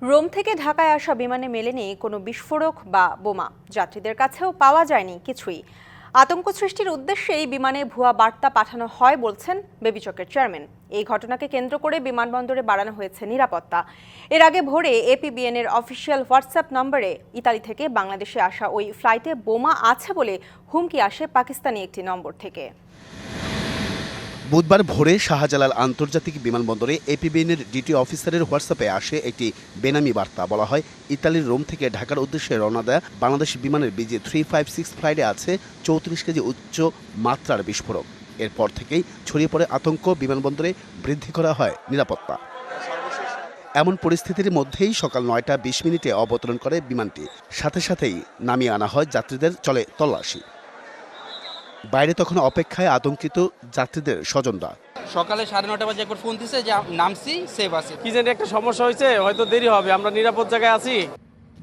Rome থেকে ঢাকায় আসা বিমানে মেলেনি কোনো বিস্ফোরক বা বোমা, যাত্রীদের কাছেও পাওয়া যায়নি কিছুই। আতঙ্ক সৃষ্টির উদ্দেশ্যেই বিমানে ভুয়া বার্তা পাঠানো হয় বলছেন বেবিচকের চেয়ারম্যান। এই ঘটনাকে কেন্দ্র করে বিমানবন্দরে বাড়ানো হয়েছে নিরাপত্তা। এর আগে ভোরে এপিবিএনের অফিসিয়াল হোয়াটসঅ্যাপ নম্বরে ইতালি থেকে বাংলাদেশে আসা ওই ফ্লাইটে বোমা আছে বলে হুমকি আসে পাকিস্তানি একটি নম্বর থেকে। বুধবার ভোরে শাহজালাল আন্তর্জাতিক বিমানবন্দরে এপিবিএনের ডিটি অফিসারের হোয়াটসঅ্যাপে আসে একটি বেনামি বার্তা। বলা হয়, ইতালির রোম থেকে ঢাকার উদ্দেশ্যে রওনা দেয়া বাংলাদেশ বিমানের BG356 ফ্লাইটে আছে 34 কেজি উচ্চ মাত্রার বিস্ফোরক। এরপর থেকেই ছড়িয়ে পড়ে আতঙ্ক, বিমানবন্দরে বৃদ্ধি করা হয় নিরাপত্তা। এমন পরিস্থিতির মধ্যেই সকাল 9টা 20 মিনিটে অবতরণ করে বিমানটি। সাথে সাথেই নামিয়ে আনা হয় যাত্রীদের, চলে তল্লাশি। বাইরে তখন অপেক্ষায় আতঙ্কিত যাত্রীদের স্বজনরা। সকালে 9:30 বাজে একবার ফোন দিছে যে নামছি, সেভ আছে। কি জানি একটা সমস্যা হয়েছে, হয়তো দেরি হবে, আমরা নিরাপদ জায়গায় আছি।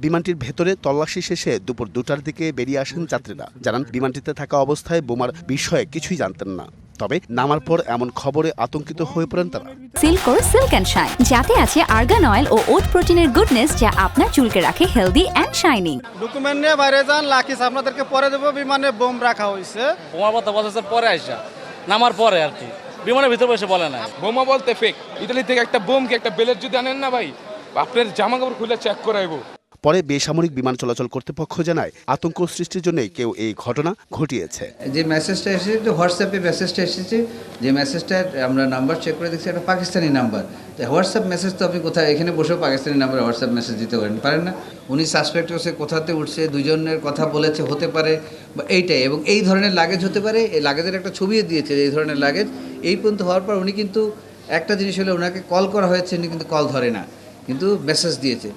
বিমানটির ভেতরে তল্লাশি শেষে দুপুর 2টার দিকে বেরিয়ে আসেন যাত্রীরা। জানান, বিমানটিতে থাকা অবস্থায় বোমার বিষয়ে কিছুই জানতেন না। তবে নামার পর এমন খবরে আতঙ্কিত হয়ে পড়েন তারা। সিল্কোর সিল্ক অ্যান্ড শাইন, যাতে আছে আর্গান অয়েল ও ওট প্রোটিনের গুডনেস, যা আপনার চুলকে রাখে হেলদি অ্যান্ড শাইনিং। ডকুমেন্ট নিয়ে বাইরে যান, লাকিস আপনাদেরকে পরে দেবো। বিমানে বোম রাখা হয়েছে। বোমা কথা বলছে পরে আইসা, নামার পরে আর কি, বিমানের ভিতরে বসে বলে না। বোমা বলতে ফেক। ইতালি থেকে একটা বোম কি একটা বেলেট যদি আনেন না ভাই, আপনার জামা কাপড় খুলে চেক করাইবো। পরে বেসামরিক বিমান চলাচল কর্তৃপক্ষ জানায়, আতঙ্ক সৃষ্টির জন্য কেউ এই ঘটনা ঘটিয়েছে। যে মেসেজটা এসেছে, হোয়াটসঅ্যাপে মেসেজটা এসেছে, যে মেসেজটা আমরা নাম্বার চেক করে দেখছি একটা পাকিস্তানি নাম্বার। তো হোয়াটসঅ্যাপ মেসেজ তো আপনি কোথায়, এখানে বসেও পাকিস্তানি নাম্বারে হোয়াটসঅ্যাপ মেসেজ দিতে পারেন না। উনি সাসপেক্ট হচ্ছে কোথাতে উঠছে, দুজনের কথা বলেছে, হতে পারে বা এইটাই, এবং এই ধরনের লাগেজ হতে পারে। এই লাগেজের একটা ছবিও দিয়েছে, এই ধরনের লাগেজ। এই পর্যন্ত হওয়ার পর উনি কিন্তু একটা জিনিস হলে, ওনাকে কল করা হয়েছে, উনি কিন্তু কল ধরে না, কিন্তু মেসেজ দিয়েছে।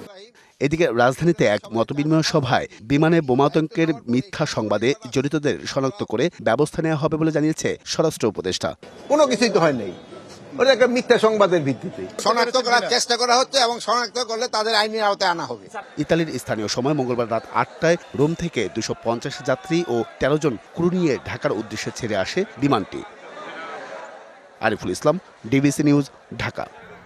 এদিকে রাজধানীতে এক মতবিনিময় সভায় বিমানে বোমাতঙ্কের মিথ্যা সংবাদে জড়িতদের শনাক্ত করে ব্যবস্থা নেওয়া হবে বলে জানিয়েছে স্বরাষ্ট্র উপদেষ্টা। কোনো কিছুই তো হয় নাই, ওটা একটা মিথ্যা সংবাদের ভিত্তিতে শনাক্ত করার চেষ্টা করা হচ্ছে এবং শনাক্ত করলে তাদের আইনের আওতায় আনা হবে। ইতালির স্থানীয় সময় মঙ্গলবার রাত 8টায় রোম থেকে 250 যাত্রী ও 13 জন ক্রু নিয়ে ঢাকার উদ্দেশ্যে ছেড়ে আসে বিমানটি। Ariful Islam, DBC news, Dhaka.